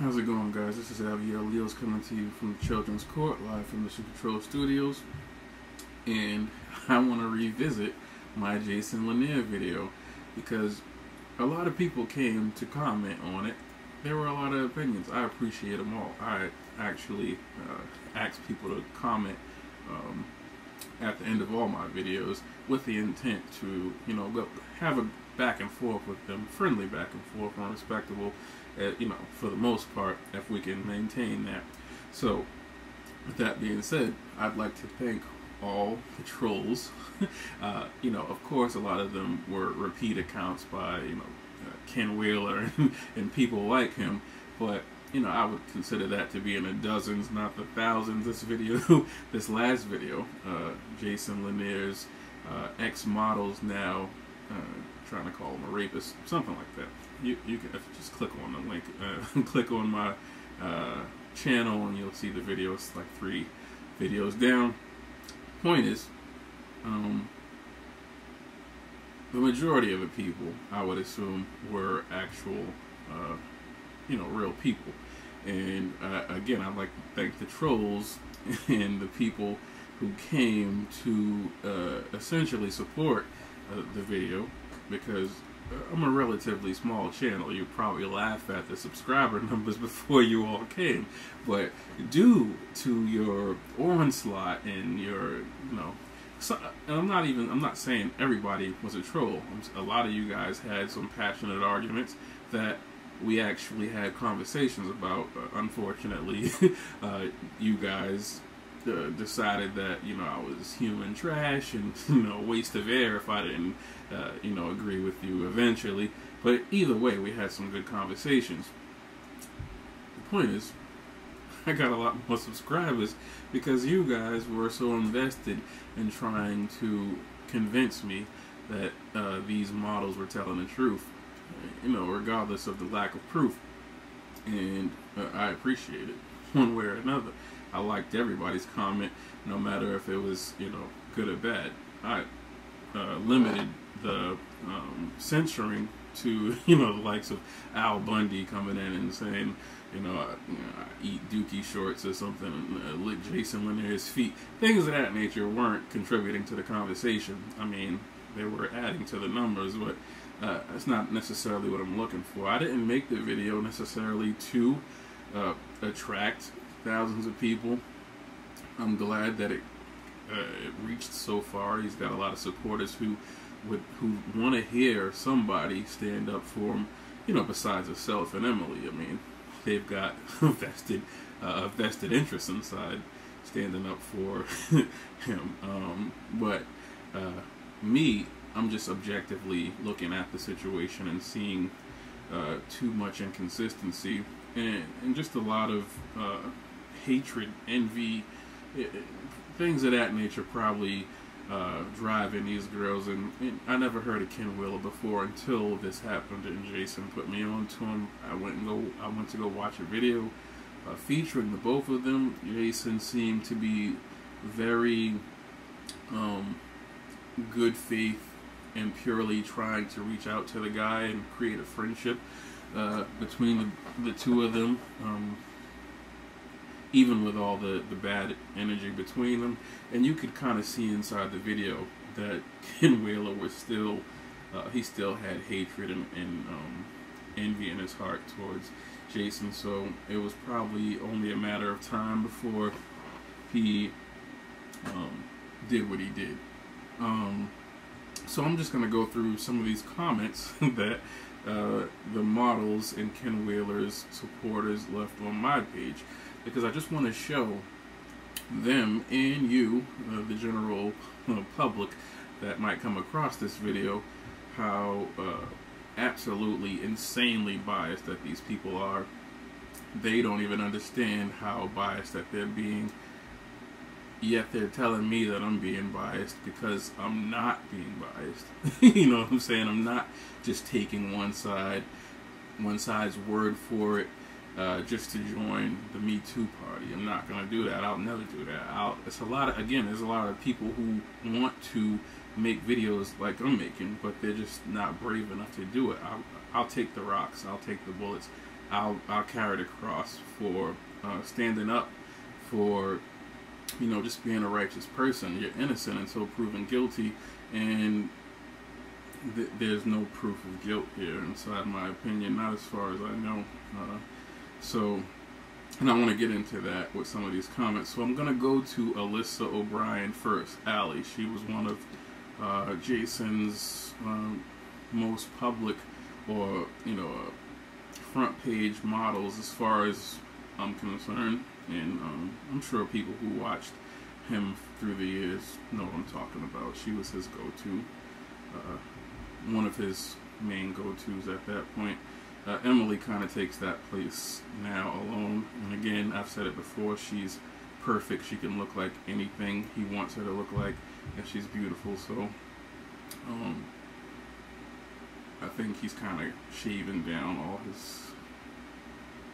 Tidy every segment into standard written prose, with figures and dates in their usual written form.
How's it going, guys? This is Javier Leos coming to you from the Children's Court, live from the Super Control Studios. And I want to revisit my Jason Lanier video because a lot of people came to comment on it. There were a lot of opinions. I appreciate them all. I actually asked people to comment at the end of all my videos with the intent to, have a back and forth with them, friendly back and forth, and respectable, for the most part, if we can maintain that. So, with that being said, I'd like to thank all the trolls. Of course, a lot of them were repeat accounts by, Ken Wheeler and people like him, but I would consider that to be in the dozens, not the thousands. This last video, Jason Lanier's ex-models now trying to call him a rapist, something like that. You can just click on the link, click on my channel, and you'll see the video. It's like 3 videos down. Point is, the majority of the people, I would assume, were actual, real people. And again, I'd like to thank the trolls and the people who came to essentially support the video, because I'm a relatively small channel. You probably laugh at the subscriber numbers before you all came, but due to your onslaught and your, and I'm not saying everybody was a troll. A lot of you guys had some passionate arguments that we actually had conversations about. Unfortunately, you guys decided that I was human trash and a waste of air if I didn't agree with you eventually. But either way, we had some good conversations. The point is, I got a lot more subscribers because you guys were so invested in trying to convince me that these models were telling the truth, regardless of the lack of proof. And I appreciate it one way or another. I liked everybody's comment, no matter if it was, good or bad. I limited the censoring to, the likes of Al Bundy coming in and saying, I eat Dookie shorts or something, lick Jason Lanier's feet. Things of that nature weren't contributing to the conversation. I mean, they were adding to the numbers, but that's not necessarily what I'm looking for. I didn't make the video necessarily to attract thousands of people. I'm glad that it reached so far. He's got a lot of supporters who want to hear somebody stand up for him, besides himself and Emily. I mean, they've got a vested interest inside standing up for him. But me, I'm just objectively looking at the situation and seeing too much inconsistency and just a lot of hatred, envy, things of that nature probably driving these girls. And I never heard of Ken Wheeler before until this happened, and Jason put me on to him. I went to go watch a video featuring the both of them. Jason seemed to be very good faith and purely trying to reach out to the guy and create a friendship between the two of them. Even with all the bad energy between them. And you could kind of see inside the video that Ken Wheeler was still, he still had hatred and envy in his heart towards Jason. So it was probably only a matter of time before he did what he did. So I'm just going to go through some of these comments that the models and Ken Wheeler's supporters left on my page, because I just want to show them and you, the general public that might come across this video, how absolutely insanely biased that these people are. They don't even understand how biased that they're being, yet they're telling me that I'm being biased because I'm not being biased. You know what I'm saying? I'm not just taking one side's word for it just to join the Me Too party. I'm not going to do that. I'll never do that. There's a lot of people who want to make videos like I'm making, but they're just not brave enough to do it. I'll take the rocks. I'll take the bullets. I'll carry the cross for standing up for, just being a righteous person. You're innocent until proven guilty, and there's no proof of guilt here, inside my opinion, not as far as I know. And I want to get into that with some of these comments. So I'm going to go to Alyssa O'Brien first. Allie, she was one of Jason's most public, or front page models as far as I'm concerned, and I'm sure people who watched him through the years know what I'm talking about. She was his go-to, one of his main go-tos at that point. Emily kind of takes that place now alone, and again, I've said it before, she's perfect. She can look like anything he wants her to look like, and she's beautiful. So I think he's kind of shaving down all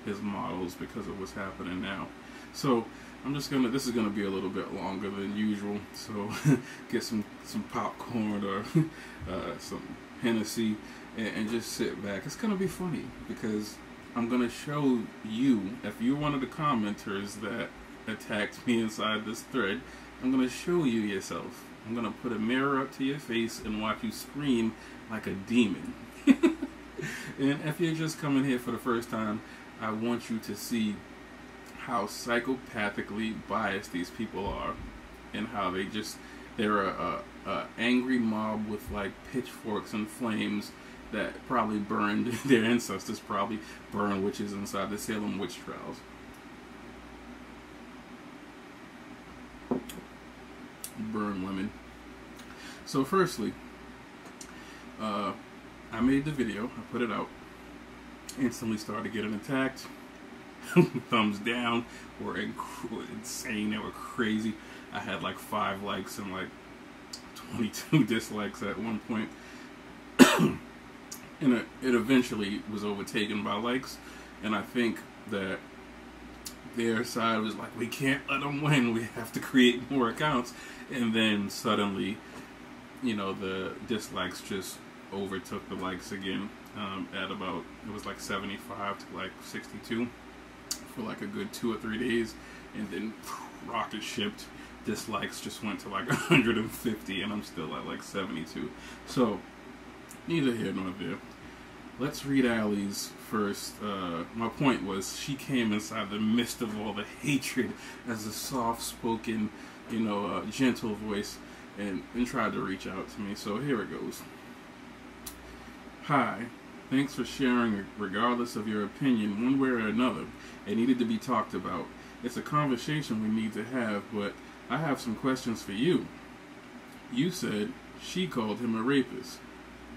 his models because of what's happening now. So this is gonna be a little bit longer than usual, so get some popcorn or some Hennessy and just sit back. It's gonna be funny because I'm gonna show you, if you're one of the commenters that attacked me inside this thread, I'm gonna show you yourself. I'm gonna put a mirror up to your face and watch you scream like a demon. And if you're just coming here for the first time, I want you to see how psychopathically biased these people are, and how they're a angry mob with like pitchforks and flames that probably burned, their ancestors probably burned witches inside the Salem witch trials. Burn women. So firstly, I made the video, I put it out, instantly started getting attacked. Thumbs down were insane, they were crazy. I had like 5 likes and like 22 dislikes at one point. And it eventually was overtaken by likes, and I think that their side was like, we can't let them win, we have to create more accounts. And then suddenly, the dislikes just overtook the likes again, at about, it was like 75 to like 62 for like a good 2 or 3 days, and then rocket shipped. Dislikes just went to like 150, and I'm still at like 72. So neither here nor there. Let's read Allie's first. My point was, she came inside the midst of all the hatred as a soft-spoken, gentle voice, and tried to reach out to me. So here it goes. Hi, thanks for sharing. Regardless of your opinion, one way or another, it needed to be talked about. It's a conversation we need to have, but I have some questions for you. You said she called him a rapist.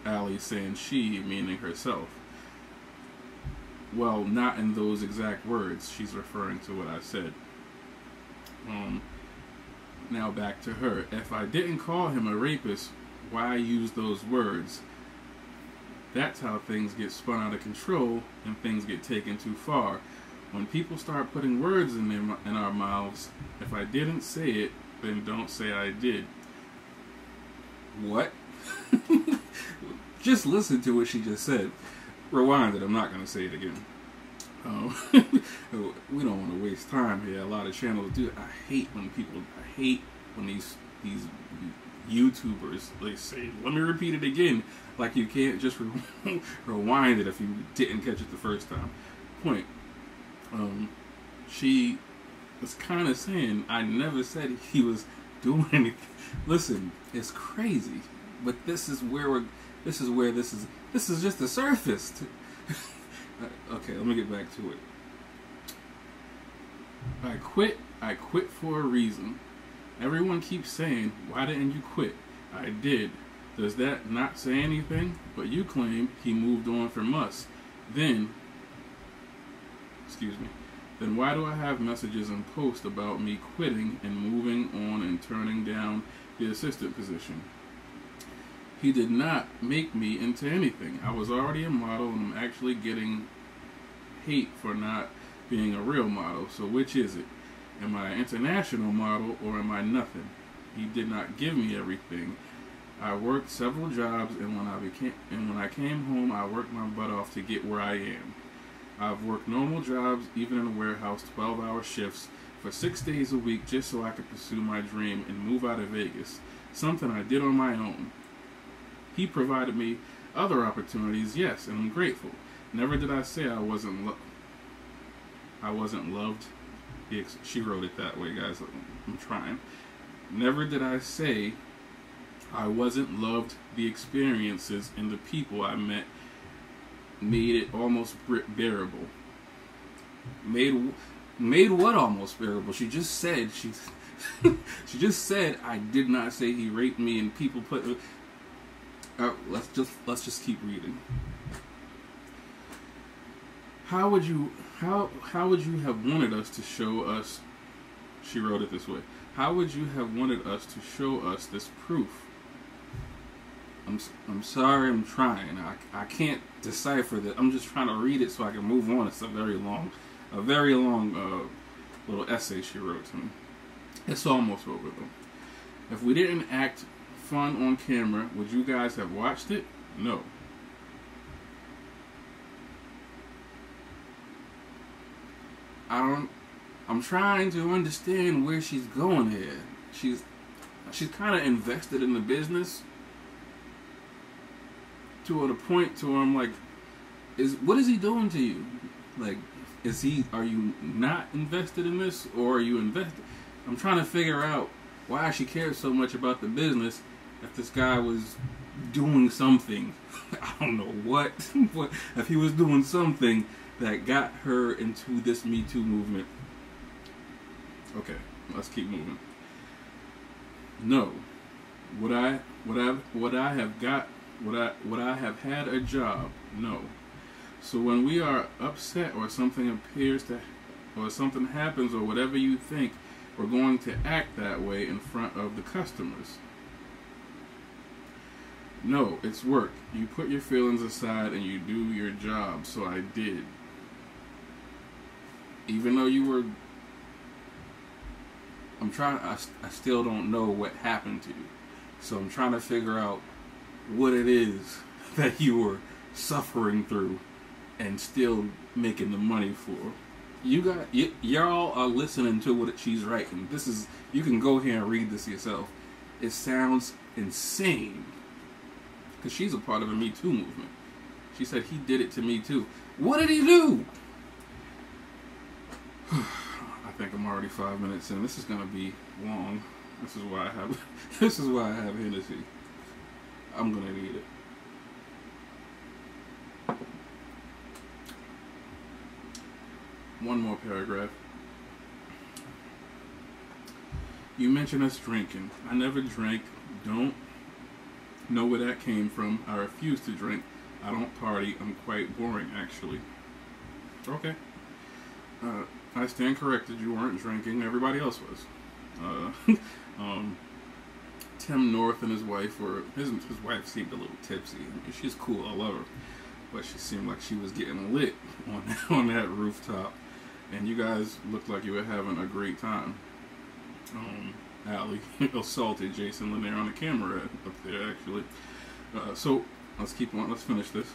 Allie saying she, meaning herself. Well, not in those exact words. She's referring to what I said. Now back to her. If I didn't call him a rapist, why use those words? That's how things get spun out of control and things get taken too far. When people start putting words in our mouths, if I didn't say it, then don't say I did. What? Just listen to what she just said. Rewind it, I'm not going to say it again. We don't want to waste time here. A lot of channels do it. I hate when these YouTubers, they say, let me repeat it again. Like you can't just rewind it if you didn't catch it the first time. Point. She was kind of saying, I never said he was doing anything. Listen, it's crazy, but this is just the surface. Okay, let me get back to it. I quit for a reason. Everyone keeps saying, why didn't you quit? I did. Does that not say anything? But you claim he moved on from us. Then why do I have messages and posts about me quitting and moving on and turning down the assistant position? He did not make me into anything. I was already a model, and I'm actually getting hate for not being a real model. So which is it? Am I an international model or am I nothing? He did not give me everything. I worked several jobs, and when I came home, I worked my butt off to get where I am. I've worked normal jobs, even in a warehouse, 12-hour shifts, for 6 days a week just so I could pursue my dream and move out of Vegas. Something I did on my own. He provided me other opportunities, yes, and I'm grateful. Never did I say I wasn't loved. She wrote it that way, guys. I'm trying. Never did I say I wasn't loved. The experiences and the people I met made it almost bearable. Made what almost bearable? She just said she just said I did not say he raped me, and people put. Let's just keep reading. How would you have wanted us to show us? She wrote it this way. How would you have wanted us to show us this proof? I'm sorry, I'm trying. I can't decipher that. I'm just trying to read it so I can move on. It's a very long little essay she wrote to me. It's almost over though. If we didn't act fun on camera, would you guys have watched it? No. I'm trying to understand where she's going here. She's kind of invested in the business to the point to where I'm like, what is he doing to you? Like, are you not invested in this, or are you invested? I'm trying to figure out why she cares so much about the business if this guy was doing something. I don't know what if he was doing something that got her into this Me Too movement. Okay, let's keep moving. No. Would I have had a job? No. So when we are upset or something happens or whatever you think, we're going to act that way in front of the customers. No, it's work. You put your feelings aside and you do your job. So I did. Even though you were, I still don't know what happened to you. So I'm trying to figure out what it is that you were suffering through and still making the money for. Y'all are listening to what she's writing. You can go here and read this yourself. It sounds insane. Because she's a part of a Me Too movement. She said he did it to me too. What did he do? I think I'm already 5 minutes in. This is gonna be long. This is why I have Hennessy. I'm gonna need it. One more paragraph. You mentioned us drinking. I never drank. Don't know where that came from. I refuse to drink. I don't party. I'm quite boring, actually. Okay. I stand corrected. You weren't drinking. Everybody else was. Tim North and his wife his wife seemed a little tipsy. She's cool. I love her. But she seemed like she was getting lit on that rooftop. And you guys looked like you were having a great time. Allie assaulted Jason Lanier on the camera up there, actually. So, let's keep on. Let's finish this.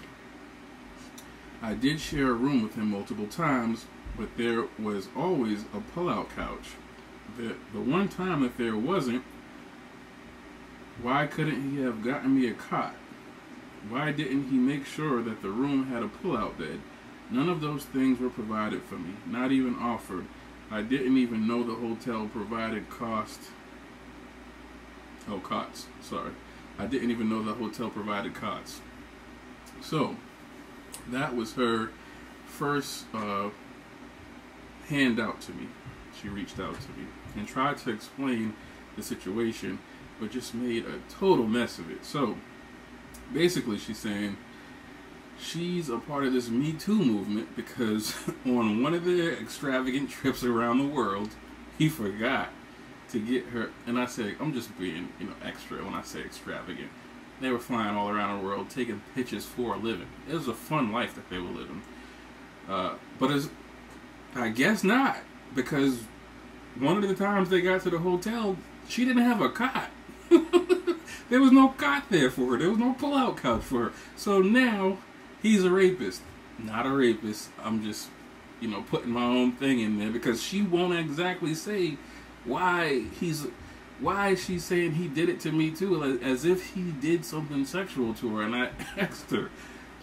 I did share a room with him multiple times, but there was always a pull-out couch. The one time that there wasn't, why couldn't he have gotten me a cot? Why didn't he make sure that the room had a pull-out bed? None of those things were provided for me, not even offered. I didn't even know the hotel provided cots. Sorry. I didn't even know the hotel provided cots. So, that was her first handout to me. She reached out to me and tried to explain the situation, but just made a total mess of it. So, basically she's saying she's a part of this Me Too movement because on one of their extravagant trips around the world, he forgot to get her, and I say, I'm just being, extra when I say extravagant. They were flying all around the world, taking pictures for a living. It was a fun life that they were living. But I guess not, because one of the times they got to the hotel, she didn't have a cot. There was no cot there for her. There was no pull-out couch for her. So now, he's a rapist. not a rapist. I'm just, putting my own thing in there because she won't exactly say why she's saying he did it to me too, as if he did something sexual to her. And I asked her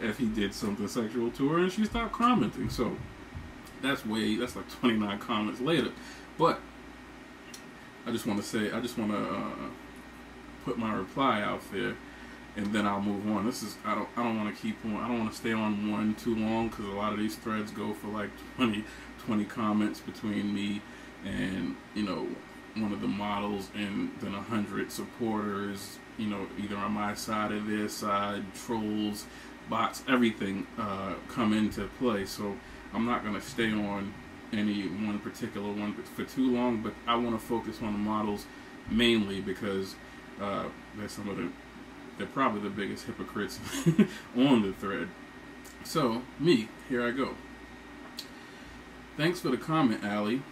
if he did something sexual to her, and she stopped commenting. So that's like 29 comments later. But I just want to put my reply out there, and then I'll move on. I don't want to keep on. I don't want to stay on one too long because a lot of these threads go for like 20 comments between me and one of the models, and then 100 supporters. Either on my side or their side, trolls, bots, everything come into play. So I'm not gonna stay on any one particular one for too long, but I want to focus on the models mainly because they're probably the biggest hypocrites on the thread. So, here I go. Thanks for the comment, Allie.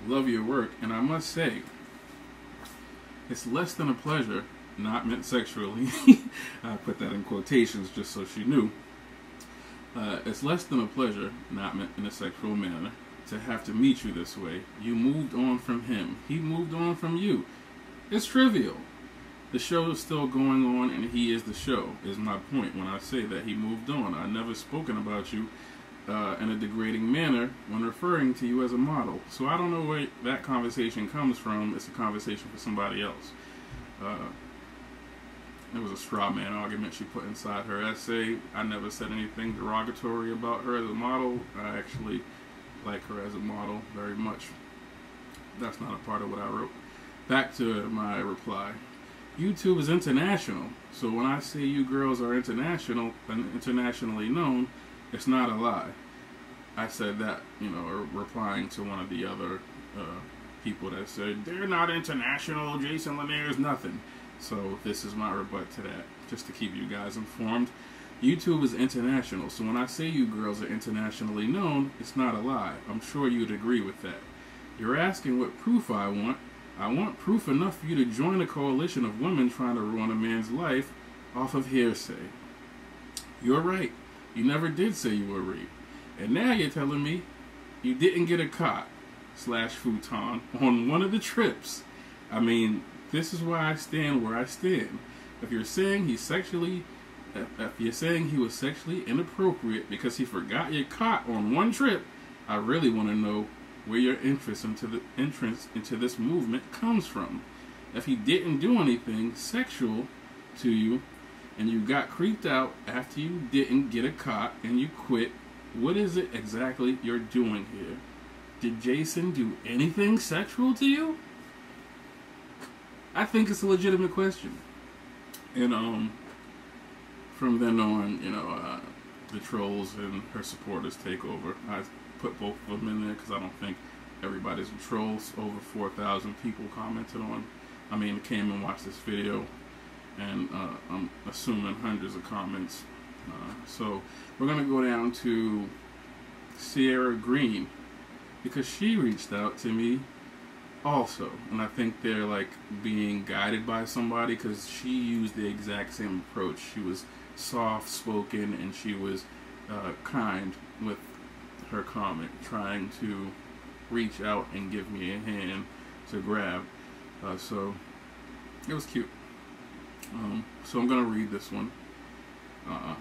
Love your work, and I must say, it's less than a pleasure, not meant sexually. I put that in quotations just so she knew. It's less than a pleasure, not meant in a sexual manner, to have to meet you this way. You moved on from him. He moved on from you. It's trivial. The show is still going on, and he is the show, is my point when I say that he moved on. I never spoken about you in a degrading manner when referring to you as a model. So I don't know where that conversation comes from. It's a conversation for somebody else. It was a straw man argument she put inside her essay. I never said anything derogatory about her as a model. I actually like her as a model very much. That's not a part of what I wrote. Back to my reply. YouTube is international, so when I say you girls are international and internationally known, it's not a lie. I said that, replying to one of the other people that said, they're not international, Jason Lanier is nothing. So this is my rebut to that, just to keep you guys informed. YouTube is international, so when I say you girls are internationally known, it's not a lie. I'm sure you'd agree with that. You're asking what proof I want. I want proof enough for you to join a coalition of women trying to ruin a man's life off of hearsay. You're right. You never did say you were raped. And now you're telling me you didn't get a cot / futon on one of the trips. I mean, this is why I stand where I stand. If you're saying he was sexually inappropriate because he forgot your cot on one trip, I really want to know where your entrance into this movement comes from. If he didn't do anything sexual to you and you got creeped out after you didn't get a cot and you quit, what is it exactly you're doing here? Did Jason do anything sexual to you? I think it's a legitimate question. And from then on, the trolls and her supporters take over. I put both of them in there because I don't think everybody's a troll. Over 4,000 people came and watched this video, and I'm assuming hundreds of comments. So we're going to go down to Sierra Green because she reached out to me also, and I think they're like being guided by somebody because she used the exact same approach. She was soft-spoken and she was kind with her comment, trying to reach out and give me a hand to grab. So it was cute. So I'm gonna read this one.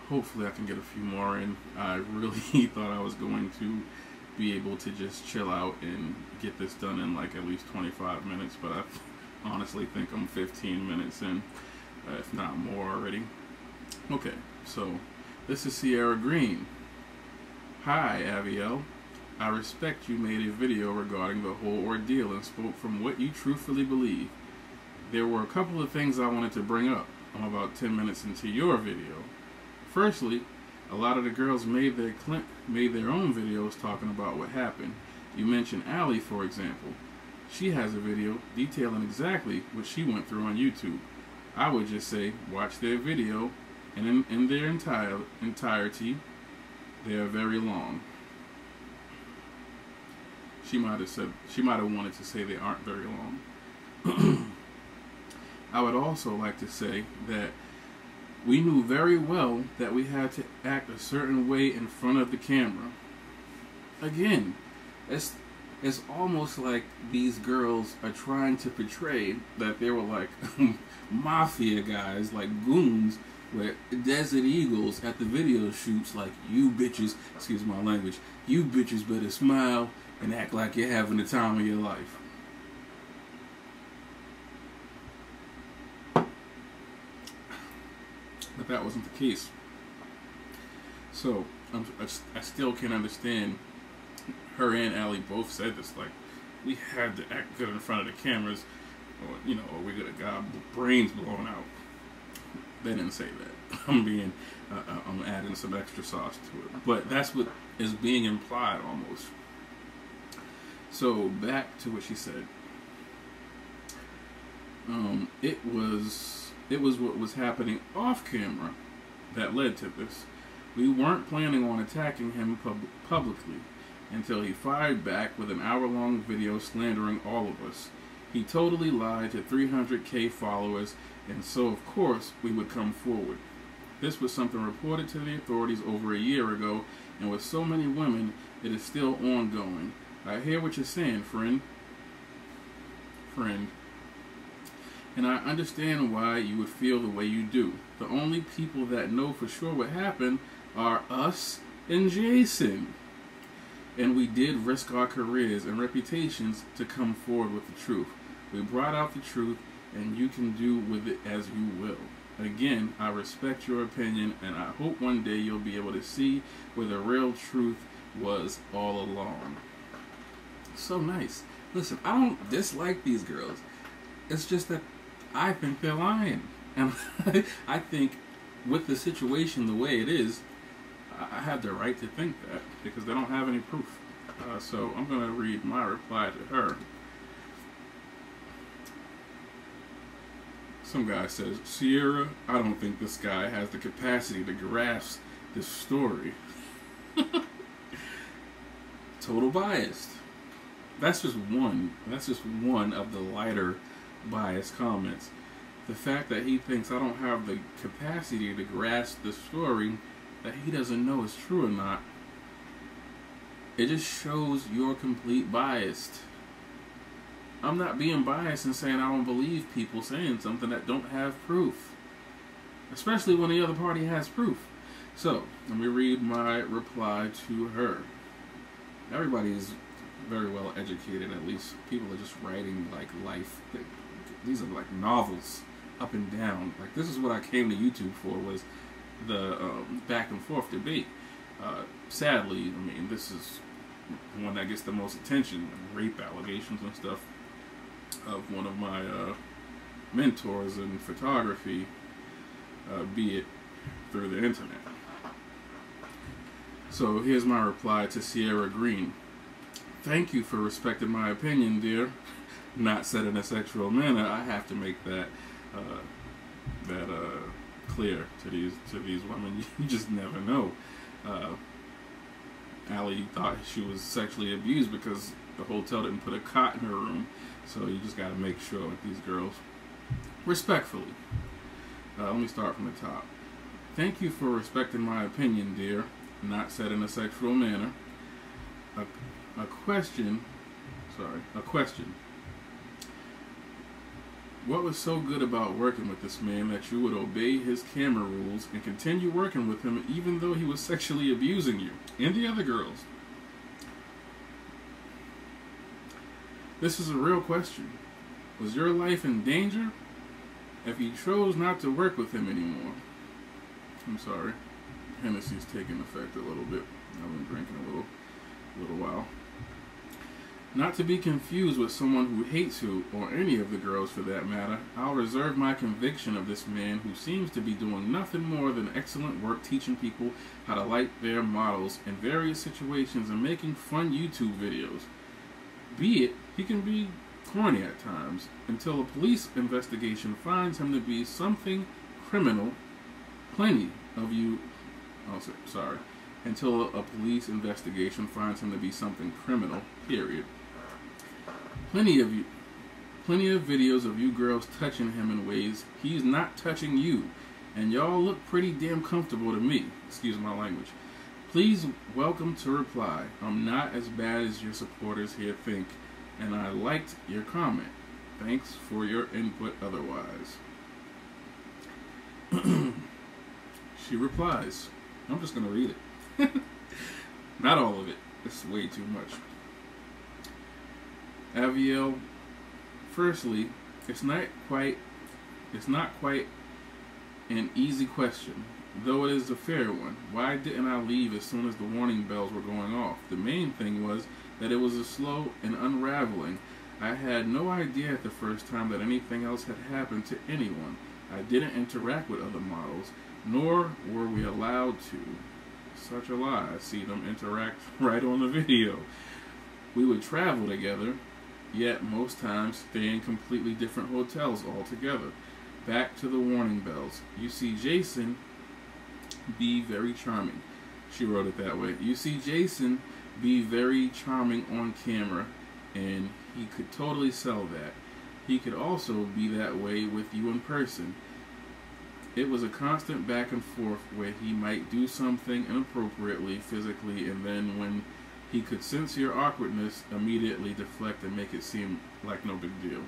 Hopefully I can get a few more in. I really thought I was going to be able to just chill out and get this done in like at least 25 minutes, but I honestly think I'm 15 minutes in, if not more already. Okay, so this is Sierra Green. Hi, Aviel. I respect you made a video regarding the whole ordeal and spoke from what you truthfully believe. There were a couple of things I wanted to bring up. I'm about 10 minutes into your video. Firstly, a lot of the girls made their own videos talking about what happened. You mentioned Allie, for example. She has a video detailing exactly what she went through on YouTube. I would just say, watch their video, and in their entirety, they are very long. She might have wanted to say they aren't very long. I would also like to say that we knew very well that we had to act a certain way in front of the camera. Again, it's almost like these girls are trying to portray that they were like mafia guys, like goons, with desert eagles at the video shoots, like, you bitches, excuse my language, you bitches better smile and act like you're having the time of your life. But that wasn't the case. So, I still can't understand. Her and Allie both said this, like, we had to act good in front of the cameras, or, you know, or we could have got brains blown out. They didn't say that. I'm adding some extra sauce to it. But that's what is being implied almost. So, back to what she said. It was what was happening off camera that led to this. We weren't planning on attacking him publicly until he fired back with an hour-long video slandering all of us. He totally lied to 300K followers, and so of course we would come forward. This was something reported to the authorities over a year ago, and with so many women, it is still ongoing. I hear what you're saying, friend. And I understand why you would feel the way you do. The only people that know for sure what happened are us and Jason. And we did risk our careers and reputations to come forward with the truth. We brought out the truth, and you can do with it as you will. Again, I respect your opinion, and I hope one day you'll be able to see where the real truth was all along. So nice. Listen, I don't dislike these girls. It's just that I think they're lying. And I think with the situation the way it is, I have the right to think that because they don't have any proof. So I'm going to read my reply to her. Some guy says, Sierra, I don't think this guy has the capacity to grasp this story. Total biased. That's just one of the lighter biased comments. The fact that he thinks I don't have the capacity to grasp the story that he doesn't know is true or not, it just shows you're complete biased. I'm not being biased and saying I don't believe people saying something that don't have proof, especially when the other party has proof. So let me read my reply to her. Everybody is very well educated. At least people are just writing like life. These are like novels, up and down. Like, this is what I came to YouTube for, was the back and forth debate. Sadly, I mean, this is the one that gets the most attention, rape allegations and stuff, of one of my mentors in photography, be it through the internet. So here's my reply to Sierra Green. Thank you for respecting my opinion, dear. Not said in a sexual manner. I have to make that clear to these women. You just never know. Allie thought she was sexually abused because the hotel didn't put a cot in her room. So you just got to make sure with these girls. Respectfully. Let me start from the top. Thank you for respecting my opinion, dear. Not said in a sexual manner. A question. What was so good about working with this man that you would obey his camera rules and continue working with him even though he was sexually abusing you and the other girls? This is a real question. Was your life in danger if you chose not to work with him anymore? I'm sorry. Hennessy's taking effect a little bit. I've been drinking a little while. Not to be confused with someone who hates you, or any of the girls for that matter, I'll reserve my conviction of this man who seems to be doing nothing more than excellent work teaching people how to like their models in various situations and making fun YouTube videos. Be it, he can be corny at times, until a police investigation finds him to be something criminal. Until a police investigation finds him to be something criminal, period. Plenty of videos of you girls touching him in ways he's not touching you. and y'all look pretty damn comfortable to me. Excuse my language. Please welcome to reply. I'm not as bad as your supporters here think, and I liked your comment. Thanks for your input otherwise. She replies. I'm just going to read it. Not all of it. It's way too much. Aviel, firstly, it's not quite an easy question, though it is a fair one. Why didn't I leave as soon as the warning bells were going off? The main thing was that it was a slow and unraveling. I had no idea at the first time that anything else had happened to anyone. I didn't interact with other models, nor were we allowed to. Such a lie. I see them interact right on the video. We would travel together, yet most times stay in completely different hotels altogether. Back to the warning bells. You see Jason be very charming. She wrote it that way. You see Jason be very charming on camera, and he could totally sell that. He could also be that way with you in person. It was a constant back and forth where he might do something inappropriately physically, and then when he could sense your awkwardness, immediately deflect and make it seem like no big deal.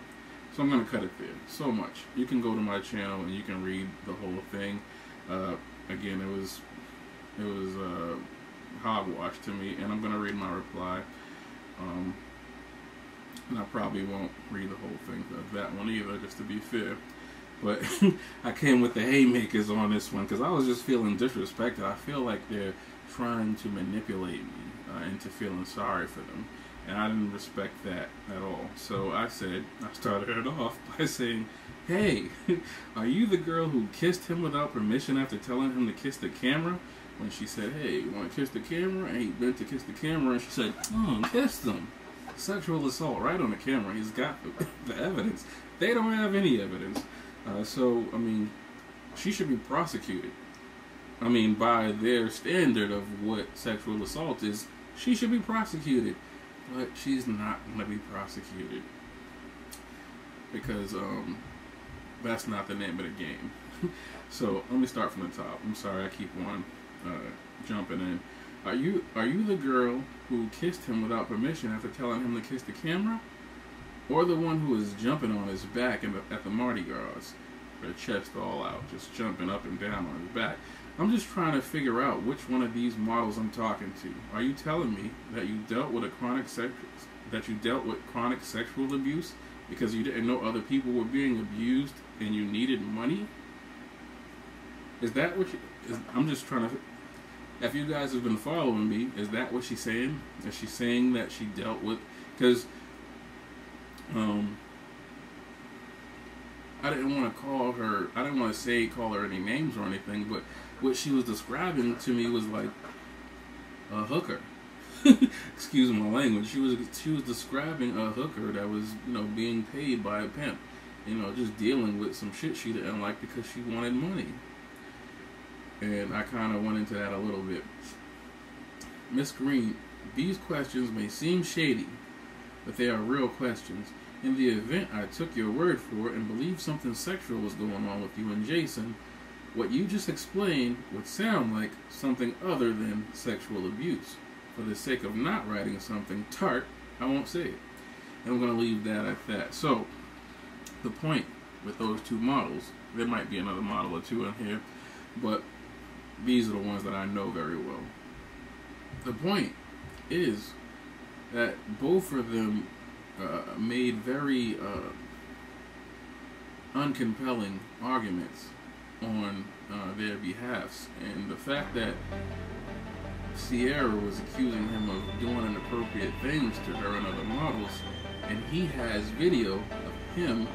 So I'm going to cut it there. So much. You can go to my channel and you can read the whole thing. Again, it was hogwash to me, and I'm going to read my reply. And I probably won't read the whole thing of that one either, just to be fair. But I came with the haymakers on this one because I was just feeling disrespected. I feel like they're trying to manipulate me into feeling sorry for them. And I didn't respect that at all. So I started it off by saying, hey, are you the girl who kissed him without permission after telling him to kiss the camera? When she said, hey, you want to kiss the camera? And he bent to kiss the camera, and she said, kissed him. Sexual assault right on the camera. He's got the evidence. They don't have any evidence. So, I mean, she should be prosecuted. I mean, by their standard of what sexual assault is, she should be prosecuted. But she's not going to be prosecuted. Because that's not the name of the game. So, let me start from the top. I'm sorry, I keep on jumping in. Are you the girl who kissed him without permission after telling him to kiss the camera? Or the one who was jumping on his back at the Mardi Gras? Her chest all out, just jumping up and down on his back. I'm just trying to figure out which one of these models I'm talking to. Are you telling me that you dealt with chronic sexual abuse because you didn't know other people were being abused and you needed money? Is that what I'm just trying to... If you guys have been following me, is that what she's saying? Is she saying that she dealt with... Because... I didn't want to call her any names or anything, but what she was describing to me was like a hooker. Excuse my language. She was describing a hooker that was, being paid by a pimp. Just dealing with some shit she didn't like because she wanted money. And I kind of went into that a little bit. Miss Green, these questions may seem shady, but they are real questions. In the event I took your word for it and believed something sexual was going on with you and Jason, what you just explained would sound like something other than sexual abuse. For the sake of not writing something tart, I won't say it. And I'm going to leave that at that. So, the point with those two models, there might be another model or two in here, but these are the ones that I know very well. The point is that both of them made very uncompelling arguments on their behalfs, and the fact that Sierra was accusing him of doing inappropriate things to her and other models, and he has video of him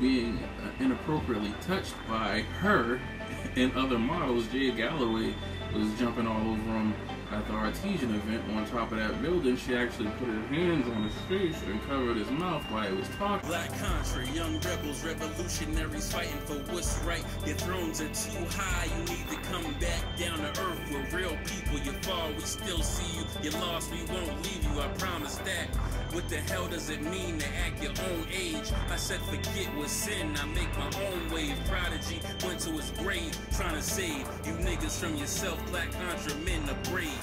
being inappropriately touched by her and other models. Jay Galloway was jumping all over him at the Artesian event on top of that building, she actually put her hands on his face and covered his mouth while he was talking. Black country, young rebels, revolutionaries fighting for what's right. Your thrones are too high, you need to come back down to earth. We're real people, you fall, we still see you. You lost, we won't leave you, I promise that. What the hell does it mean to act your own age? I said forget what's sin, I make my own wave. Prodigy went to his grave, trying to save you niggas from yourself. Black Contra men are brave.